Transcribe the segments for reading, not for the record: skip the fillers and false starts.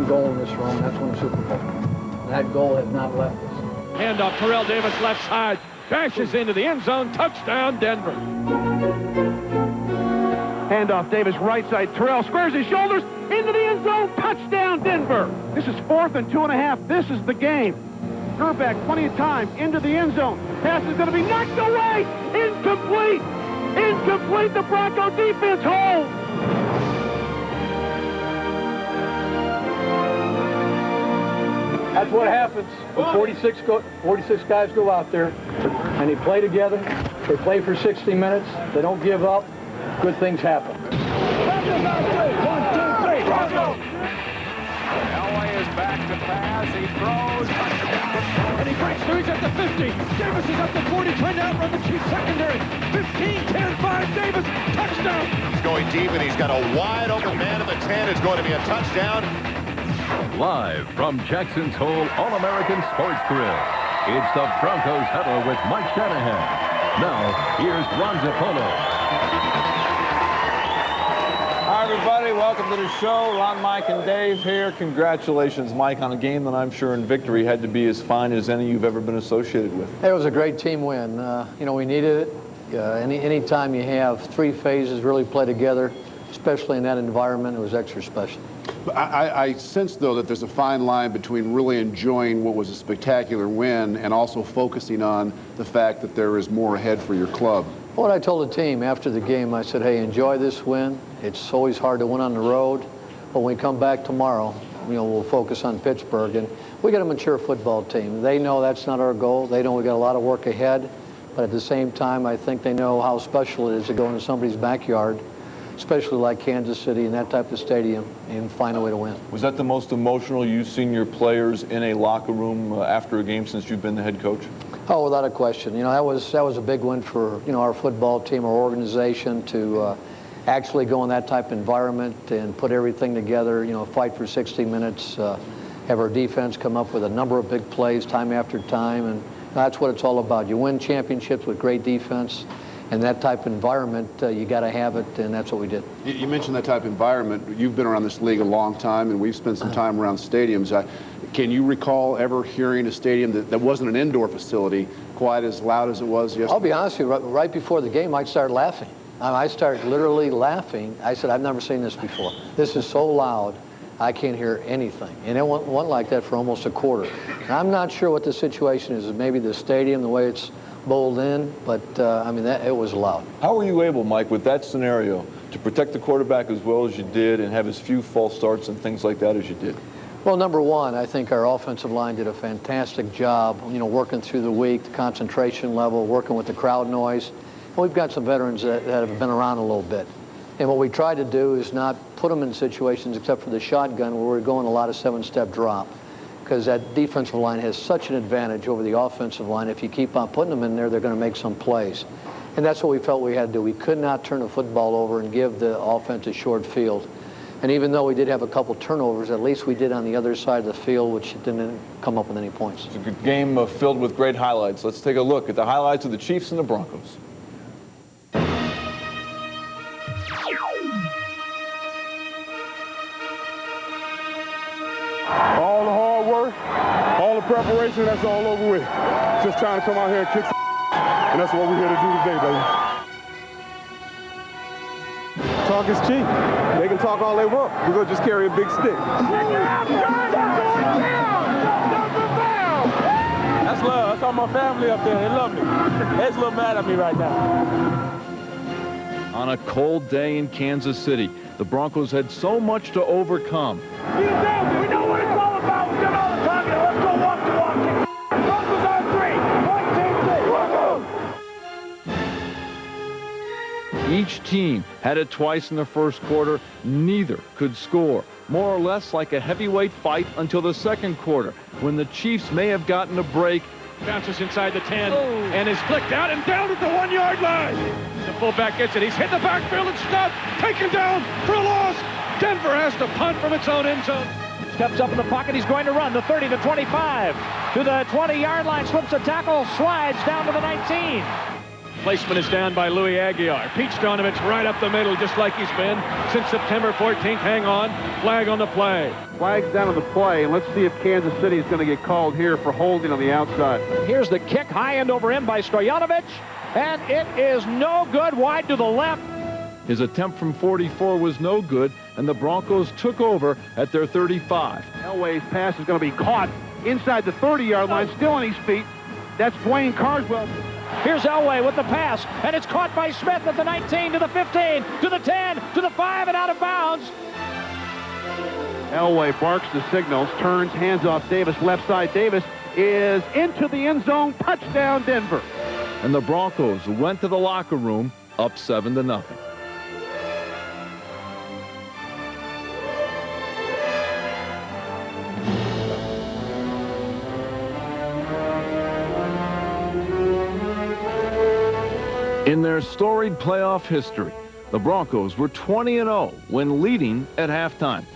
goal in this room, and that's win the Super Bowl. And that goal has not left us. Handoff, Terrell Davis left side, dashes into the end zone, touchdown Denver. Handoff, Davis right side, Terrell squares his shoulders, into the end zone, touchdown Denver. This is 4th and 2.5, this is the game. Gerback, plenty of time, into the end zone. Pass is going to be knocked away, incomplete. Incomplete, the Bronco defense holds. That's what happens when 46 guys go out there and they play together. They play for 60 minutes. They don't give up. Good things happen. 1, 2, 3, Bronco. Elway is back to pass. He throws. And he breaks through. He's at the 50. Davis is at the 40, trying to outrun the Chiefs secondary. 15, 10, 5, Davis, touchdown. He's going deep, and he's got a wide open man at the 10. It's going to be a touchdown. Live from Jackson's Hole All-American Sports Grill, it's the Broncos Huddle with Mike Shanahan. Now, here's Ron Zappolo. Hi, everybody. Welcome to the show. Ron, Mike, and Dave here. Congratulations, Mike, on a game that I'm sure in victory had to be as fine as any you've ever been associated with. It was a great team win. You know, we needed it. Any time you have 3 phases really play together, especially in that environment, it was extra special. I sense, though, that there's a fine line between really enjoying what was a spectacular win and also focusing on the fact that there is more ahead for your club. What I told the team after the game, I said, hey, enjoy this win. It's always hard to win on the road, but when we come back tomorrow, you know, we'll focus on Pittsburgh. And we got a mature football team. They know that's not our goal. They know we got a lot of work ahead, but at the same time, I think they know how special it is to go into somebody's backyard, especially like Kansas City and that type of stadium, and find a way to win. Was that the most emotional you've seen your players in a locker room after a game since you've been the head coach? Oh, without a question. You know, that was a big win for, you know, our football team, our organization, to actually go in that type of environment and put everything together, you know, fight for 60 minutes, have our defense come up with a number of big plays time after time, and that's what it's all about. You win championships with great defense. And that type of environment, you got to have it, and that's what we did. You mentioned that type of environment. You've been around this league a long time, and we've spent some time around stadiums. Can you recall ever hearing a stadium that wasn't an indoor facility quite as loud as it was yesterday? I'll be honest with you, right before the game, I started laughing. I started literally laughing. I said, I've never seen this before. This is so loud, I can't hear anything. And it went like that for almost a quarter. And I'm not sure what the situation is. Maybe the stadium, the way it's bowled in, but I mean, it was loud. How were you able, Mike, with that scenario, to protect the quarterback as well as you did and have as few false starts and things like that as you did? Well, number one, I think our offensive line did a fantastic job, you know, working through the week, the concentration level, working with the crowd noise. And we've got some veterans that have been around a little bit. And what we try to do is not put them in situations, except for the shotgun, where we're going a lot of 7-step drop, because that defensive line has such an advantage over the offensive line. If you keep on putting them in there, they're going to make some plays. And that's what we felt we had to do. We could not turn the football over and give the offense a short field. And even though we did have a couple turnovers, at least we did on the other side of the field, which didn't come up with any points. It's a good game filled with great highlights. Let's take a look at the highlights of the Chiefs and the Broncos. All the hard work, all the preparation, that's all over with. Just trying to come out here and kick some and that's what we're here to do today, baby. Talk is cheap. They can talk all they want. We're going to just carry a big stick. That's love. That's all my family up there. They love me. They're just a little mad at me right now. On a cold day in Kansas City, the Broncos had so much to overcome. We know what it's all about. We've done all the talking. Let's go walk the walk. Broncos on 3. 1, 2, 3. Each team had it twice in the first quarter. Neither could score. More or less like a heavyweight fight until the second quarter, when the Chiefs may have gotten a break. Bounces inside the 10 and is flicked out and down at the 1-yard line. The fullback gets it. He's hit the backfield and stopped. Taken down for a loss. Denver has to punt from its own end zone. Steps up in the pocket. He's going to run the 30 to 25 to the 20-yard line. Slips a tackle, slides down to the 19. Placement is down by Louis Aguiar. Pete Stoyanovich right up the middle, just like he's been since September 14th. Hang on. Flag on the play. Flag's down on the play, and let's see if Kansas City is going to get called here for holding on the outside. Here's the kick, high end over him by Stoyanovich, and it is no good, wide to the left. His attempt from 44 was no good, and the Broncos took over at their 35. Elway's pass is going to be caught inside the 30-yard line, still on his feet. That's Dwayne Carswell. Here's Elway with the pass, and it's caught by Smith at the 19, to the 15, to the 10, to the 5, and out of bounds. Elway barks the signals, turns, hands off Davis, left side. Davis is into the end zone. Touchdown, Denver. And the Broncos went to the locker room up 7-0. In their storied playoff history, the Broncos were 20-0 when leading at halftime.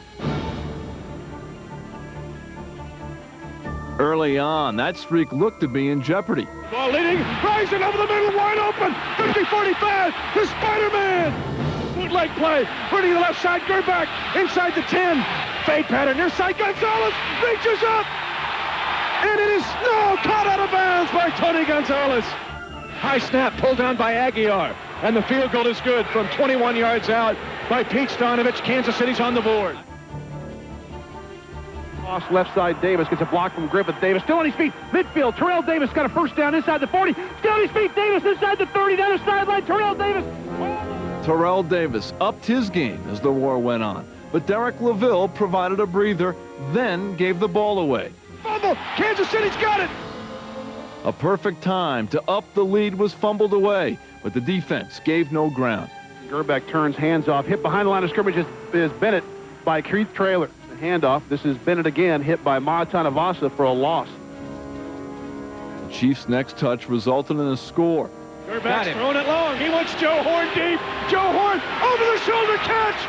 Early on, that streak looked to be in jeopardy. Ball leading, rising over the middle, wide open, 50-45, the Spider-Man. Bootleg play, running to the left side, Gerback, inside the 10. Fade pattern, near side, Gonzalez reaches up, and it is caught out of bounds by Tony Gonzalez. High snap pulled down by Aguiar, and the field goal is good from 21 yards out by Pete Stoyanovich. Kansas City's on the board. Off left side, Davis gets a block from Griffith. Davis still on his feet. Midfield, Terrell Davis got a first down inside the 40. Still on his feet, Davis inside the 30, down the sideline. Terrell Davis. Terrell Davis upped his game as the war went on, but Derek LaVille provided a breather, then gave the ball away. Fumble, Kansas City's got it. A perfect time to up the lead was fumbled away, but the defense gave no ground. Gerback turns, hands off. Hit behind the line of scrimmage is Bennett by Keith Traylor. The handoff. This is Bennett again, hit by Matanavasa for a loss. The Chiefs' next touch resulted in a score. Gerback's throwing it long. He wants Joe Horn deep. Joe Horn over the shoulder catch.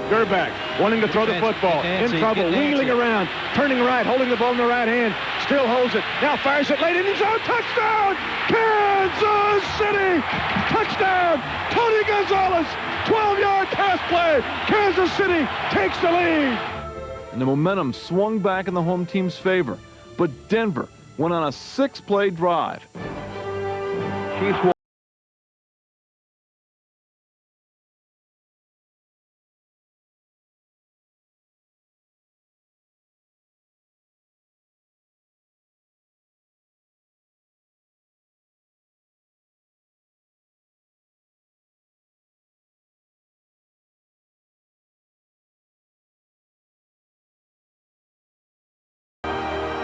Gerback wanting to throw the football. In trouble, wheeling around, turning right, holding the ball in the right hand. Still holds it. Now fires it late in his own. Touchdown! Kansas City! Touchdown! Tony Gonzalez! 12-yard pass play. Kansas City takes the lead. And the momentum swung back in the home team's favor. But Denver went on a 6-play drive. Chiefs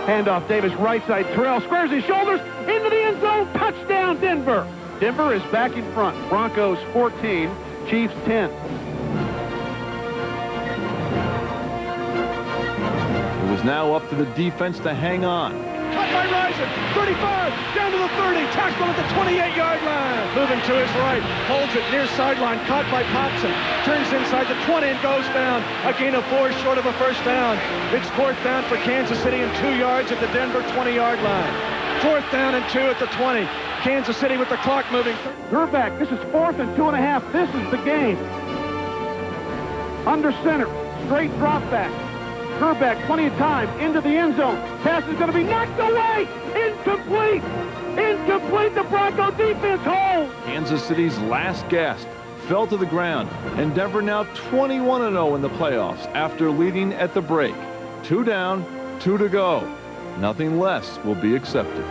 handoff, Davis right side. Terrell squares his shoulders into the end zone. Touchdown, Denver. Denver is back in front. Broncos 14, Chiefs 10. It was now up to the defense to hang on. Cut by Rison, 35, down to the 30, tackle at the 28-yard line. Moving to his right, holds it near sideline, caught by Thompson. Turns inside the 20 and goes down. A gain of 4 short of a first down. It's 4th down for Kansas City and 2 yards at the Denver 20-yard line. 4th down and 2 at the 20. Kansas City with the clock moving. Gerback, this is 4th and 2.5. This is the game. Under center, straight drop back. Gerback, plenty of time, into the end zone. Pass is going to be knocked away. Incomplete. Incomplete. The Bronco defense holds. Kansas City's last gasp fell to the ground, and Denver now 21-0 in the playoffs after leading at the break. 2 down, 2 to go. Nothing less will be accepted.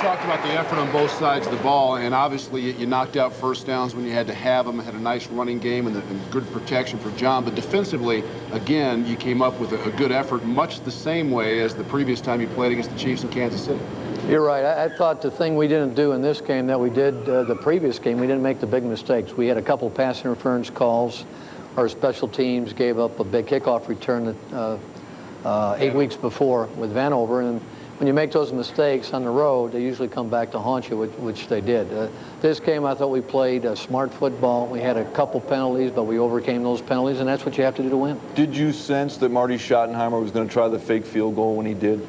Talked about the effort on both sides of the ball, and obviously you knocked out first downs when you had to have them, had a nice running game and good protection for John, but defensively, again, you came up with a good effort, much the same way as the previous time you played against the Chiefs in Kansas City. You're right. I thought the thing we didn't do in this game that we did the previous game, we didn't make the big mistakes. We had a couple pass interference calls. Our special teams gave up a big kickoff return 8 weeks before with Vanover, and when you make those mistakes on the road, they usually come back to haunt you, which they did. This game, I thought we played smart football. We had a couple penalties, but we overcame those penalties, and that's what you have to do to win. Did you sense that Marty Schottenheimer was going to try the fake field goal when he did?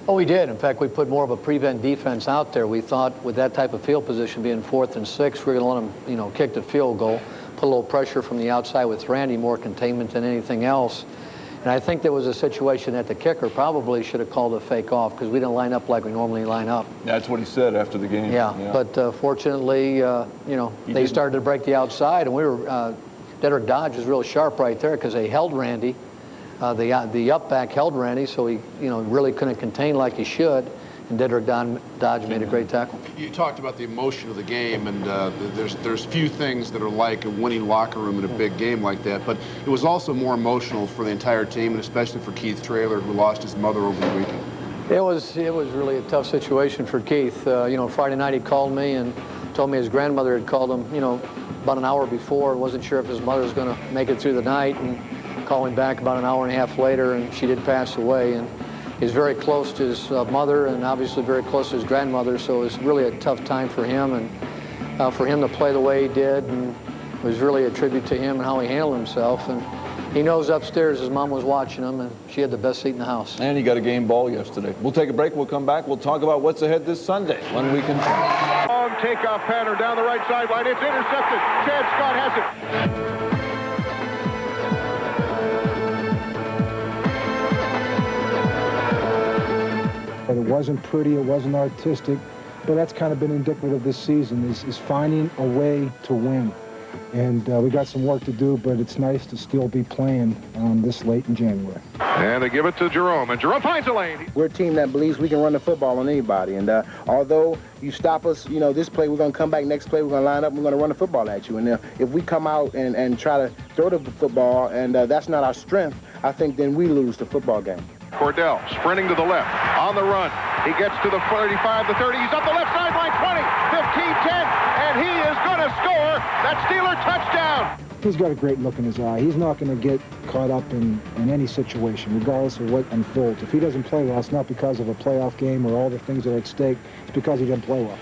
Oh, we did. In fact, we put more of a prevent defense out there. We thought with that type of field position being 4th and 6, we were going to let them, kick the field goal, put a little pressure from the outside with Randy, more containment than anything else. And I think there was a situation that the kicker probably should have called a fake off because we didn't line up like we normally line up. That's what he said after the game. Yeah. But fortunately, they started to break the outside, and we were, Dedrick Dodge was real sharp right there because they held Randy. The up back held Randy, so he, really couldn't contain like he should. And Dedrick Dodge made a great tackle. You talked about the emotion of the game, and there's few things that are like a winning locker room in a big game like that. But it was also more emotional for the entire team, and especially for Keith Traylor, who lost his mother over the weekend. It was really a tough situation for Keith. Friday night he called me and told me his grandmother had called him, about an hour before. Wasn't sure if his mother was going to make it through the night, and called him back about an hour and a half later, and she did pass away. And he's very close to his mother and obviously very close to his grandmother, so it was really a tough time for him, and for him to play the way he did, and it was really a tribute to him and how he handled himself. And he knows upstairs his mom was watching him, and she had the best seat in the house. And he got a game ball yesterday. We'll take a break. We'll come back. We'll talk about what's ahead this Sunday when we can. Long takeoff pattern down the right sideline. It's intercepted. Chad Scott has it. It wasn't pretty, it wasn't artistic, but that's kind of been indicative of this season, is finding a way to win. And we got some work to do, but it's nice to still be playing this late in January. And they give it to Jerome, and Jerome finds a lane. We're a team that believes we can run the football on anybody, and although you stop us, this play, we're going to come back next play, we're going to line up, we're going to run the football at you. And if we come out and try to throw the football, and that's not our strength, I think then we lose the football game. Cordell sprinting to the left, on the run. He gets to the 35, the 30. He's up the left sideline, 20, 15, 10, and he is going to score that Steeler touchdown. He's got a great look in his eye. He's not going to get caught up in any situation, regardless of what unfolds. If he doesn't play well, it's not because of a playoff game or all the things that are at stake. It's because he didn't play well.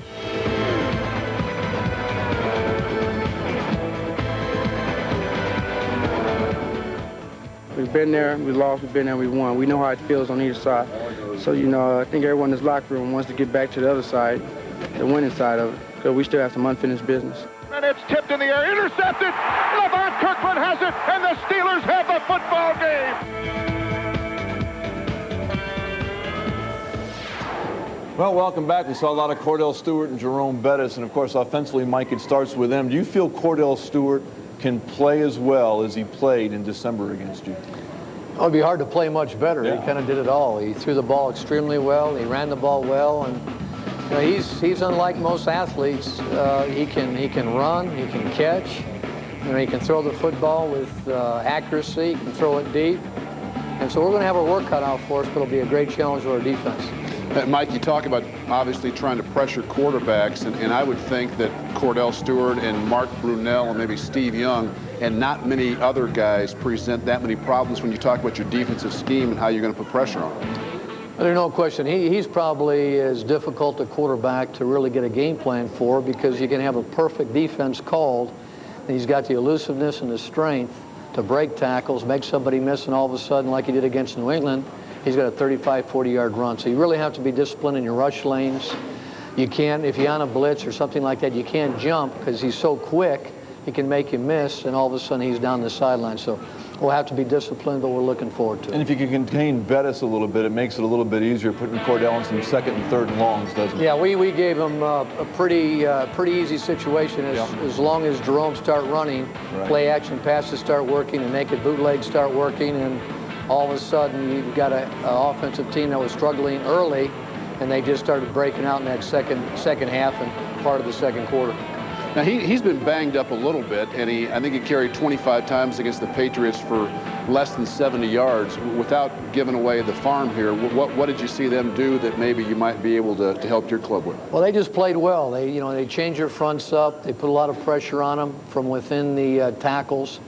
We've been there, we lost, we've been there, we won. We know how it feels on either side. So, I think everyone in this locker room wants to get back to the other side, the winning side of it, because we still have some unfinished business. And it's tipped in the air, intercepted. Levon Kirkland has it, and the Steelers have the football game. Well, welcome back. We saw a lot of Cordell Stewart and Jerome Bettis, and of course, offensively, Mike, it starts with them. Do you feel Cordell Stewart can play as well as he played in December against you? It would be hard to play much better. Yeah. He kind of did it all. He threw the ball extremely well. He ran the ball well, and he's unlike most athletes. He can run. He can catch. He can throw the football with accuracy. He can throw it deep. And so we're going to have our work cut out for us, but it'll be a great challenge for our defense. Mike, you talk about obviously trying to pressure quarterbacks, and I would think that Cordell Stewart and Mark Brunell and maybe Steve Young and not many other guys present that many problems when you talk about your defensive scheme and how you're going to put pressure on them. There's no question. He's probably as difficult a quarterback to really get a game plan for because you can have a perfect defense called, and he's got the elusiveness and the strength to break tackles, make somebody miss, and all of a sudden, like he did against New England, he's got a 35, 40-yard run. So you really have to be disciplined in your rush lanes. You can't, if you're on a blitz or something like that, you can't jump because he's so quick, he can make you miss, and all of a sudden he's down the sideline. So we'll have to be disciplined, but we're looking forward to it. And if you can contain Bettis a little bit, it makes it a little bit easier putting Cordell in some second and third and longs, doesn't it? Yeah, we gave him a pretty easy situation as long as Jerome start running, play action passes start working, and naked bootlegs start working, and all of a sudden you've got an offensive team that was struggling early, and they just started breaking out in that second half and part of the second quarter. Now, he's been banged up a little bit, and I think he carried 25 times against the Patriots for less than 70 yards. Without giving away the farm here, what did you see them do that maybe you might be able to help your club with? Well, they just played well. They changed their fronts up. They put a lot of pressure on them from within the tackles.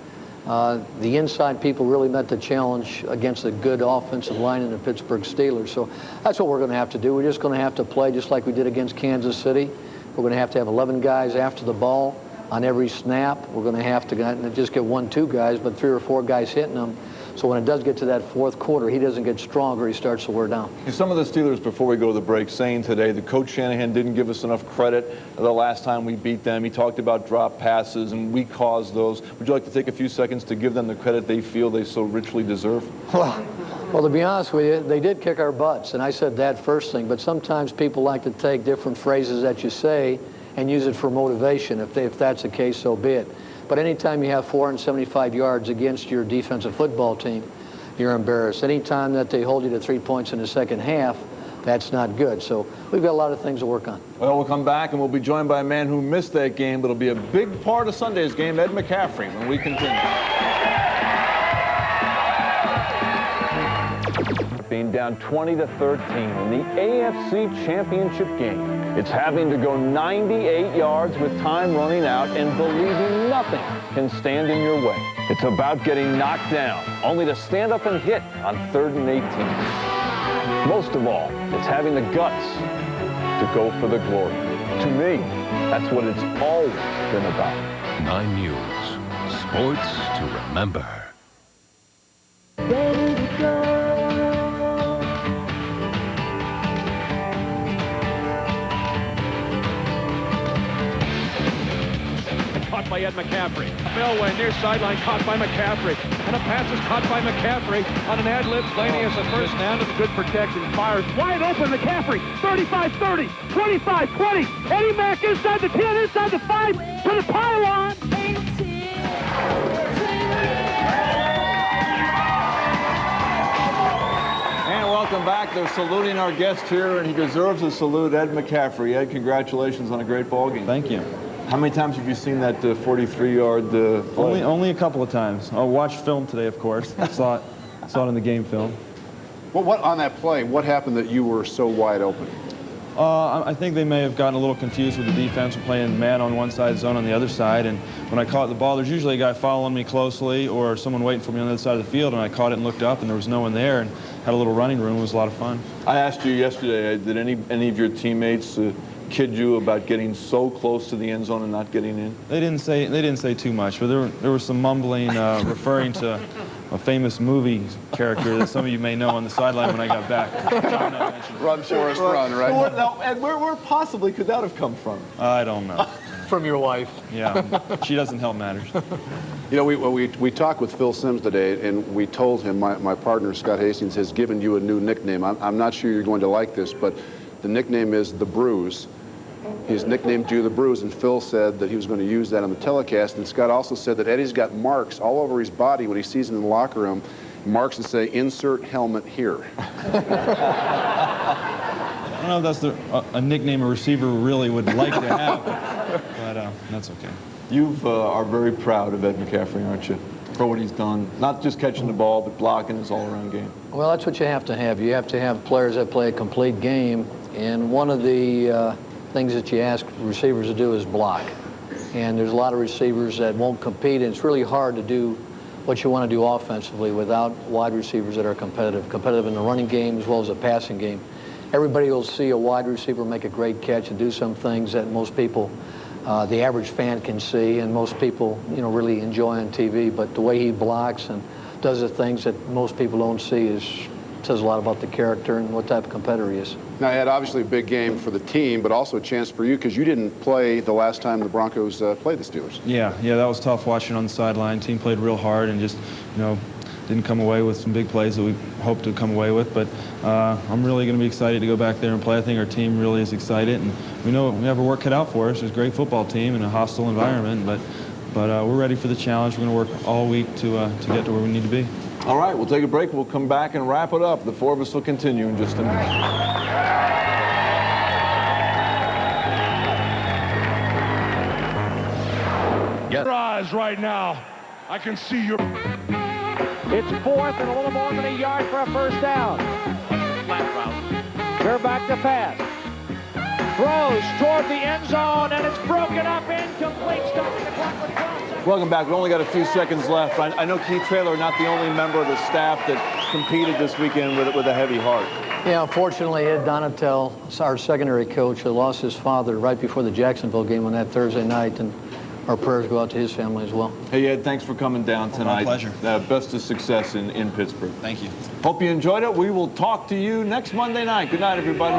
The inside people really met the challenge against a good offensive line in the Pittsburgh Steelers. So that's what we're going to have to do. We're just going to have to play just like we did against Kansas City. We're going to have 11 guys after the ball on every snap. We're going to have to not just get 1, 2 guys, but 3 or 4 guys hitting them. So when it does get to that fourth quarter, he doesn't get stronger. He starts to wear down. Some of the Steelers, before we go to the break, saying today that Coach Shanahan didn't give us enough credit the last time we beat them. He talked about drop passes, and we caused those. Would you like to take a few seconds to give them the credit they feel they so richly deserve? Well, to be honest with you, they did kick our butts, and I said that first thing. But sometimes people like to take different phrases that you say and use it for motivation. If that's the case, so be it. But anytime you have 475 yards against your defensive football team, you're embarrassed. Anytime that they hold you to 3 points in the second half, that's not good. So we've got a lot of things to work on. Well, we'll come back and we'll be joined by a man who missed that game, but it'll be a big part of Sunday's game, Ed McCaffrey, when we continue. Being down 20-13 in the AFC Championship game. It's having to go 98 yards with time running out and believing nothing can stand in your way. It's about getting knocked down, only to stand up and hit on 3rd and 18. Most of all, it's having the guts to go for the glory. To me, that's what it's always been about. 9 News. Sports to remember. Caught by Ed McCaffrey. Elway near sideline, caught by McCaffrey. And a pass is caught by McCaffrey on an ad-lib. Blaney has the first down and good protection. Fires Wide open, McCaffrey. 35-30, 25-20. Eddie Mack inside the 10, inside the 5, to the pylon. And welcome back. They're saluting our guest here, and he deserves a salute, Ed McCaffrey. Ed, congratulations on a great ball game. Thank you. How many times have you seen that 43-yard play? Only a couple of times. I watched film today, of course. saw it in the game film. Well, what on that play, what happened that you were so wide open? I think they may have gotten a little confused with the defense. We're playing man on one side, zone on the other side, and when I caught the ball, there's usually a guy following me closely or someone waiting for me on the other side of the field, and I caught it and looked up, and there was no one there, and had a little running room. It was a lot of fun. I asked you yesterday, did any of your teammates kid you about getting so close to the end zone and not getting in? They didn't say too much, but there was some mumbling referring to a famous movie character that some of you may know on the sideline when I got back. Run, Forrest, run, right? And where possibly could that have come from? I don't know. From your wife. Yeah, she doesn't help matters. You know, we talked with Phil Simms today, and we told him, my partner, Scott Hastings, has given you a new nickname. I'm not sure you're going to like this, but the nickname is The Bruise. He's nicknamed you The Bruise, and Phil said that he was going to use that on the telecast. And Scott also said that Eddie's got marks all over his body when he sees him in the locker room, marks that say, "Insert helmet here." I don't know if that's a nickname a receiver really would like to have, but that's okay. You are very proud of Ed McCaffrey, aren't you? For what he's done, not just catching the ball, but blocking his all-around game. Well, that's what you have to have. You have to have players that play a complete game, and one of the things that you ask receivers to do is block. And there's a lot of receivers that won't compete, and it's really hard to do what you want to do offensively without wide receivers that are competitive in the running game as well as the passing game. Everybody will see a wide receiver make a great catch and do some things that most people, the average fan, can see, and most people, really enjoy on TV. But the way he blocks and does the things that most people don't see says a lot about the character and what type of competitor he is. Now, Ed, obviously a big game for the team, but also a chance for you because you didn't play the last time the Broncos played the Steelers. Yeah, that was tough watching on the sideline. Team played real hard and just, didn't come away with some big plays that we hoped to come away with. But I'm really going to be excited to go back there and play. I think our team really is excited, and we know we have our work cut out for us. There's a great football team in a hostile environment, but we're ready for the challenge. We're going to work all week to get to where we need to be. All right, we'll take a break. We'll come back and wrap it up. The four of us will continue in just a minute. Your eyes right now. I can see your... It's 4th and a little more than a yard for a first down. Flat route. They're back to pass. Throws toward the end zone, and it's broken up, incomplete, stopping the clock with 12 seconds. Welcome back. We've only got a few seconds left. I know Keith Traylor, not the only member of the staff that competed this weekend with a heavy heart. Yeah, unfortunately, Ed Donatel, our secondary coach, lost his father right before the Jacksonville game on that Thursday night, and our prayers go out to his family as well. Hey, Ed, thanks for coming down tonight. My pleasure. Best of success in Pittsburgh. Thank you. Hope you enjoyed it. We will talk to you next Monday night. Good night, everybody.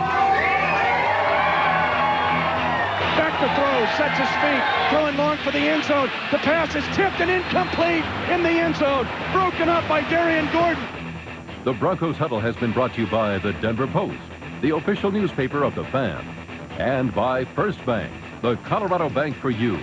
Back to throw, sets his feet, throwing long for the end zone. The pass is tipped and incomplete in the end zone. Broken up by Darian Gordon. The Broncos Huddle has been brought to you by the Denver Post, the official newspaper of the Fan, and by First Bank, the Colorado bank for you.